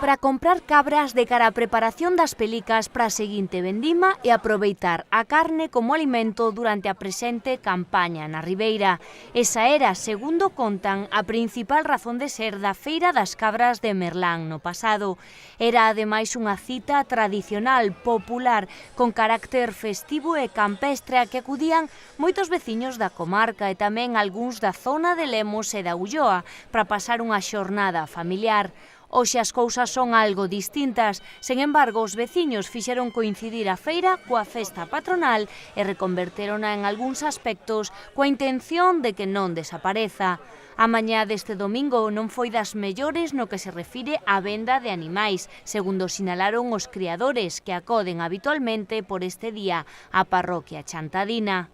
Para comprar cabras de cara á preparación das pelicas para a seguinte vendima e aproveitar a carne como alimento durante a presente campaña na Ribeira. Esa era, segundo contan, a principal razón de ser da Feira das Cabras de Merlán no pasado. Era ademais unha cita tradicional, popular, con carácter festivo e campestre a que acudían moitos veciños da comarca e tamén algúns da zona de Lemos e da Ulloa para pasar unha xornada familiar. Hoxe as cousas son algo distintas, sen embargo, os veciños fixeron coincidir a feira coa festa patronal e reconverterona en algúns aspectos coa intención de que non desapareza. A mañá deste domingo non foi das mellores no que se refire á venda de animais, segundo sinalaron os criadores que acoden habitualmente por este día á parroquia chantadina.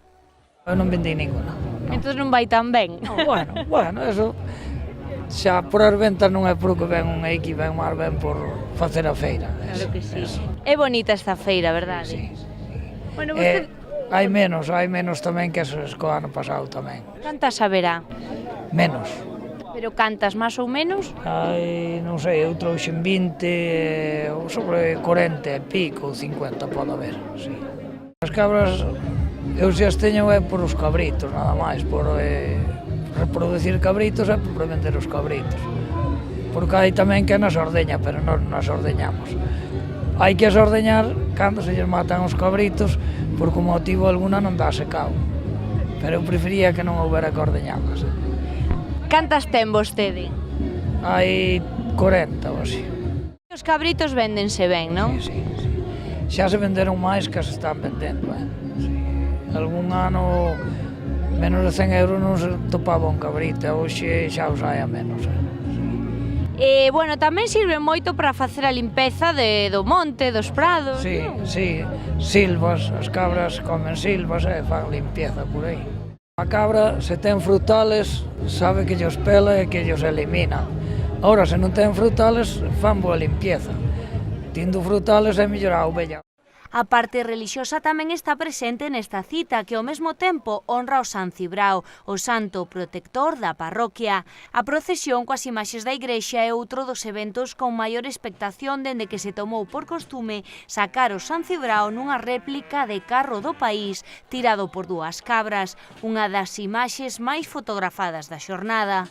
Eu non vendei ninguna. Entón non vai tan ben? Bueno, eso... Xa por as ventas non é por que ven un aquí, ven máis ben por facer a feira. Claro que sí. É bonita esta feira, verdade? Sí. Bueno, vostede... Hai menos tamén que o ano pasado tamén. Cantas haberá? Menos. Pero cantas máis ou menos? Hai, non sei, eu trouxen 20, ou sobre 40 e pico, 50 pode haber, sí. As cabras, eu se as teño é por os cabritos, nada máis, por... reproducir cabritos é por vender os cabritos, porque hai tamén que nas ordeña, pero non nas ordeñamos. Hai que as ordeñar cando se lles matan os cabritos, por como motivo alguna non dá secao, pero eu prefería que non houbera que ordeñalas. Cantas ten vostede? Hai 40 ou así. Os cabritos véndense ben, non? Sí. Xa se venderon máis que se están vendendo, sí. Algún ano... menos de 100 euros non se topaba un cabrito, hoxe xa os hai a menos. Bueno, tamén sirve moito para facer a limpeza do monte, dos prados, non? Sí, silvas, as cabras comen silvas e fan limpieza por aí. A cabra, se ten frutales, sabe que llos pela e que llos elimina. Ora, se non ten frutales, fan boa limpieza. Tindo frutales é mellor a ovella. A parte relixiosa tamén está presente nesta cita que ao mesmo tempo honra o San Cibrao, o santo protector da parroquia. A procesión coas imaxes da igrexa é outro dos eventos con maior expectación dende que se tomou por costume sacar o San Cibrao nunha réplica de carro do país tirado por dúas cabras, unha das imaxes máis fotografadas da xornada.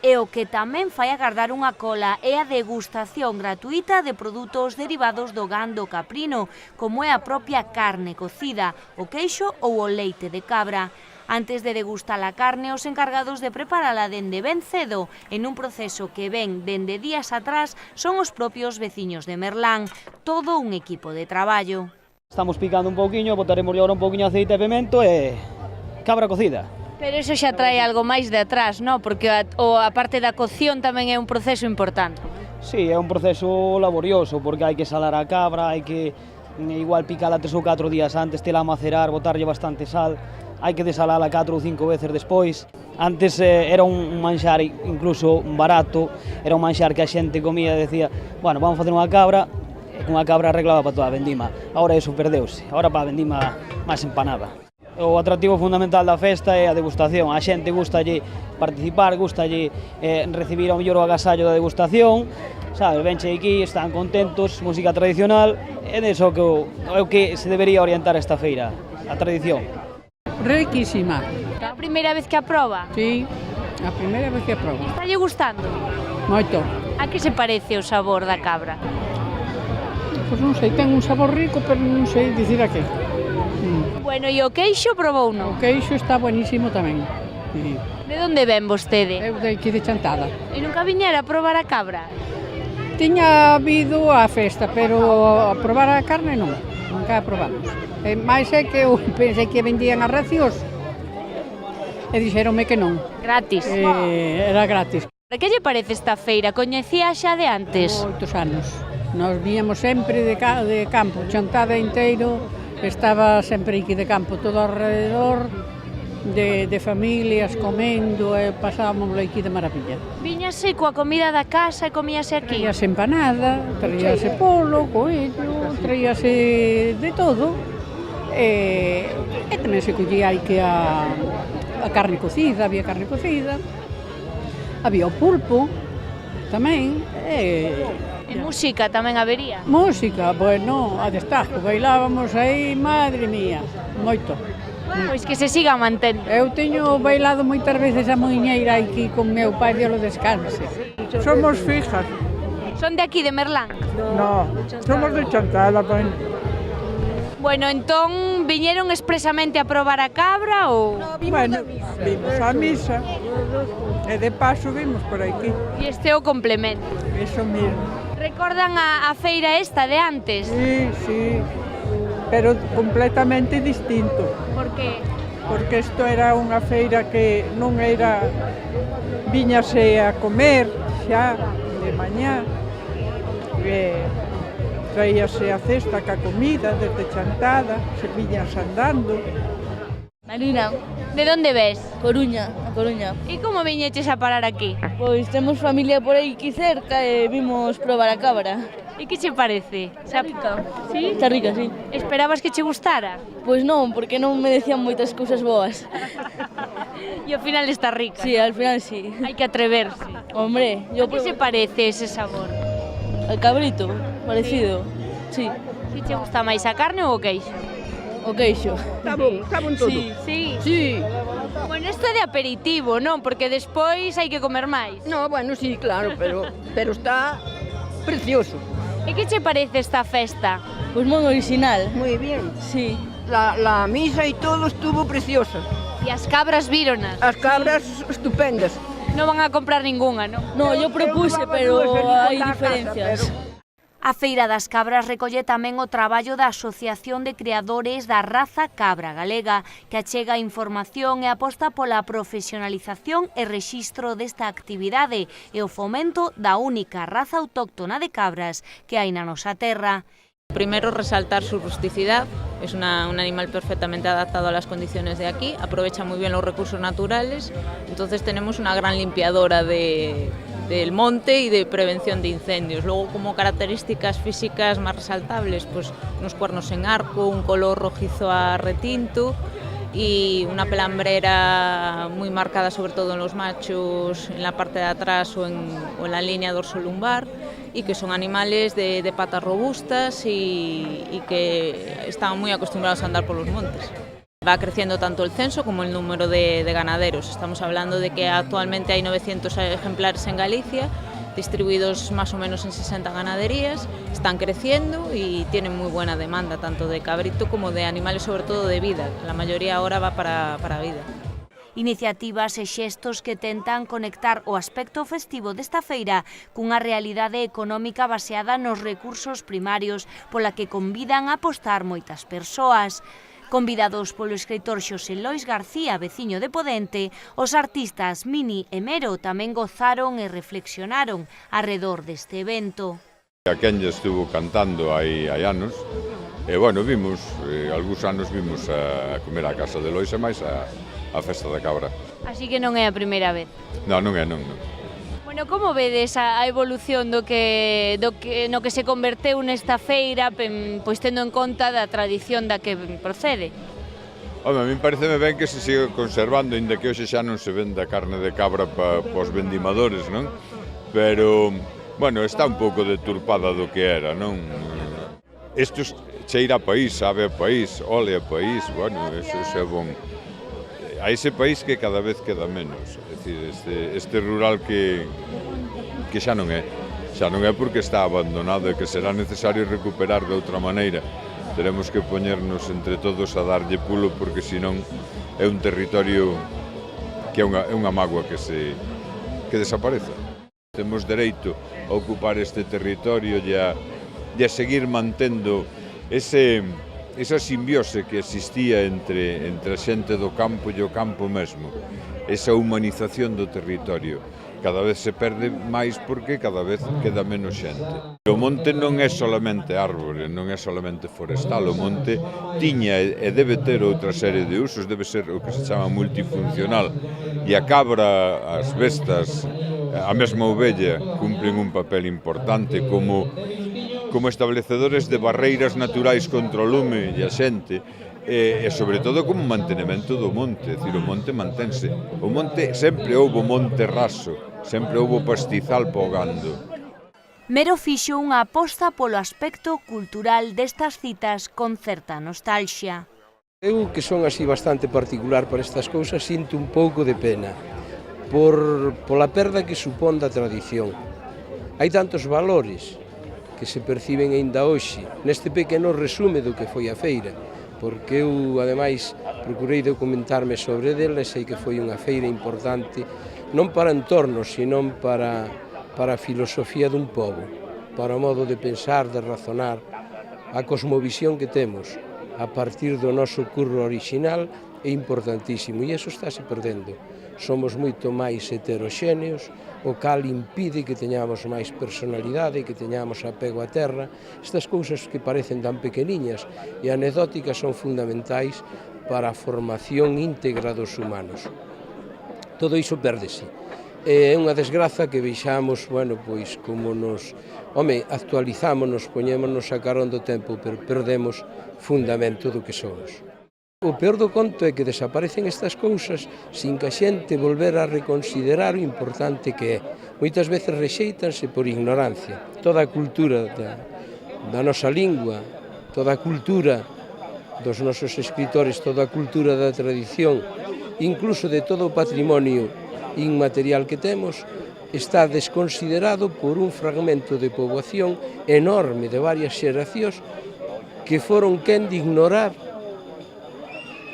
E o que tamén fai agardar unha cola é a degustación gratuita de produtos derivados do gando caprino, como é a propia carne cocida, o queixo ou o leite de cabra. Antes de degustar a carne, os encargados de preparala dende ben cedo, en un proceso que ven dende días atrás, son os propios veciños de Merlán, todo un equipo de traballo. Estamos picando un pouquiño, botaremos agora un pouquiño de aceite e pimento e cabra cocida. Pero iso xa trae algo máis de atrás, non? Porque a parte da cocción tamén é un proceso importante. Sí, é un proceso laborioso, porque hai que salar a cabra, hai que igual picala 3 ou 4 días antes, tela a macerar, botarlle bastante sal, hai que desalala 4 ou 5 veces despois. Antes era un manxar incluso barato, era un manxar que a xente comía e decía, bueno, vamos facer unha cabra, e cunha cabra arreglaba para toda a vendima. Agora iso perdeuse, agora para a vendima máis empanada. O atractivo fundamental da festa é a degustación. A xente gustalle participar, gustalle recibir ao mellor o agasallo da degustación, sabes, venche aquí, están contentos, música tradicional, é deso que é o que se debería orientar esta feira, a tradición. Riquísima. É a primeira vez que a proba? Sí, a primeira vez que a proba. Estalle gustando? Moito. A que se parece o sabor da cabra? Pois non sei, ten un sabor rico, pero non sei dicir a que. Bueno, e o queixo probou O non? queixo está buenísimo tamén. Sí. De onde ven vostede? Eu de aquí de Chantada. E nunca viñera a probar a cabra? Tiña habido a festa, pero a probar a carne non. Nunca a probamos. Mais é que eu pensei que vendían a racios e dixeronme que non. Gratis. Era gratis. Que lle parece esta feira? Coñecía xa de antes? Moitos anos. Nos víamos sempre de campo, Chantada inteiro, estaba sempre aquí de campo, todo alrededor, de familias, comendo, e pasábamos aquí de maravilla. Viñase coa comida da casa e comíase aquí? Traíase empanada, traíase polo, coello, traíase de todo, e tamén se collía aí que a carne cocida, había carne cocida, había o pulpo tamén, E música tamén habería? música, bueno, a destajo, bailábamos aí, madre mía, moito. Pois que se siga mantendo. Eu teño bailado moitas veces a muiñeira aquí con meu pai, Dios lo descanse. Somos fijas. Son de aquí, de Merlán? No, somos de Chantada, ben. Bueno, entón, viñeron expresamente a probar a cabra ou...? Bueno, vimos a misa e de paso vimos por aquí. E este é o complemento. Eso mismo. Recordan a feira esta de antes? Sí, sí, pero completamente distinto. Por que? Porque isto era unha feira que non era... Viñase a comer xa de mañá, traíase a cesta ca comida desde Chantada, se viñas andando. Marina, De onde ves? Coruña, a Coruña. E como viñeches a parar aquí? Pois temos familia por aí aquí cerca e vimos probar a cabra. E que che parece? Está rica. Sí? Está rica, sí. Esperabas que che gustara? Pois non, porque non me decían moitas cousas boas. E ao final está rica. Sí, al final sí. Hai que atreverse. Hombre, yo Que se parece ese sabor? al cabrito, parecido. Sí, Que che gusta máis, a carne ou o queixo? o queixo. Está bon todo. Sí. Sí. Sí, Bueno, isto é de aperitivo, non? Porque despois hai que comer máis. No, bueno, sí, claro, pero está precioso. E que che parece esta festa? Pois moi original. Muy bien. Sí. La misa y todo estuvo preciosa. E as cabras víronas? As cabras estupendas. Non van a comprar ningunha, non? No, yo propuse, pero hai diferencias. A Feira das Cabras recolle tamén o traballo da Asociación de Criadores da Raza Cabra Galega, que achega información e aposta pola profesionalización e rexistro desta actividade e o fomento da única raza autóctona de cabras que hai na nosa terra. Primero, resaltar su rusticidad, es un animal perfectamente adaptado a las condiciones de aquí, aprovecha muy bien los recursos naturales, entonces tenemos una gran limpiadora del monte y de prevención de incendios. Luego, como características físicas más resaltables, pues unos cuernos en arco, un color rojizo a retinto y una pelambrera muy marcada, sobre todo en los machos, en la parte de atrás o en la línea dorsolumbar, y que son animales de patas robustas y que están muy acostumbrados a andar por los montes. Va creciendo tanto el censo como el número de ganaderos. Estamos hablando de que actualmente hay 900 ejemplares en Galicia, distribuidos más o menos en 60 ganaderías, están creciendo y tienen muy buena demanda, tanto de cabrito como de animales, sobre todo de vida. La mayoría ahora va para vida. Iniciativas e xestos que tentan conectar o aspecto festivo desta feira cunha realidade económica baseada nos recursos primarios pola que convidan a apostar moitas persoas. Convidados polo escritor Xosé Lois García, veciño de Podente, os artistas Mini e Mero tamén gozaron e reflexionaron arredor deste evento. A Kenya estuvo cantando hai anos, e bueno, vimos, algúns anos vimos a comer a casa de Lois e máis a festa da cabra. Así que non é a primeira vez. Non é, non. Bueno, como vedes a evolución no que se converteu nesta feira, pois tendo en conta da tradición da que procede? Home, a mí pareceme ben que se siga conservando, inda que hoxe xa non se vende a carne de cabra para os vendimadores, non? Pero, bueno, está un pouco deturpada do que era, non? Isto cheira a país, sabe a país, ole a país, bueno, eso é bon. A ese país que cada vez queda menos, é dicir, este rural que xa non é porque está abandonado e que será necesario recuperar de outra maneira. Teremos que poñernos entre todos a darlle pulo, porque senón é un territorio que é unha mágoa que desapareza. Temos dereito a ocupar este territorio e a seguir mantendo esa simbiose que existía entre a xente do campo e o campo mesmo, esa humanización do territorio. Cada vez se perde máis porque cada vez queda menos xente. O monte non é solamente árbore, non é solamente forestal, o monte tiña e debe ter outra serie de usos, debe ser o que se chama multifuncional, e a cabra, as bestas, a mesma ovella cumplen un papel importante como establecedores de barreiras naturais contra o lume e a xente, e sobre todo como mantenimento do monte, é dicir, o monte mantense. O monte sempre houbo monte raso, sempre houbo pastizal para o gando. Mero fixo unha aposta polo aspecto cultural destas citas con certa nostalgia. Eu, que son así bastante particular para estas cousas, sinto un pouco de pena pola perda que supón da tradición. Hai tantos valores que se perciben aínda hoxe neste pequeno resume do que foi a feira, porque eu, ademais, procurei documentarme sobre dela e sei que foi unha feira importante non para entornos, senón para a filosofía dun pobo, para o modo de pensar, de razonar, a cosmovisión que temos a partir do noso curro orixinal é importantísimo e iso estáse perdendo. Somos moito máis heteroxéneos, o cal impide que teñamos máis personalidade, que teñamos apego á terra. Estas cousas que parecen tan pequeniñas e anecdóticas son fundamentais para a formación íntegra dos humanos. Todo iso pérdese. É unha desgraza que vexamos, pois como actualizámonos, poñémonos a carón do tempo, pero perdemos fundamento do que somos. O peor do conto é que desaparecen estas cousas sin que a xente volver a reconsiderar o importante que é. Moitas veces rexéitanse por ignorancia. Toda a cultura da nosa lingua, toda a cultura dos nosos escritores, toda a cultura da tradición, incluso de todo o patrimonio inmaterial que temos, está desconsiderado por un fragmento de poboación enorme de varias xeracións que foron quen de ignorar,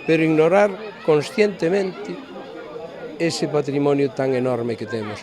pero ignorar conscientemente ese patrimonio tan enorme que temos.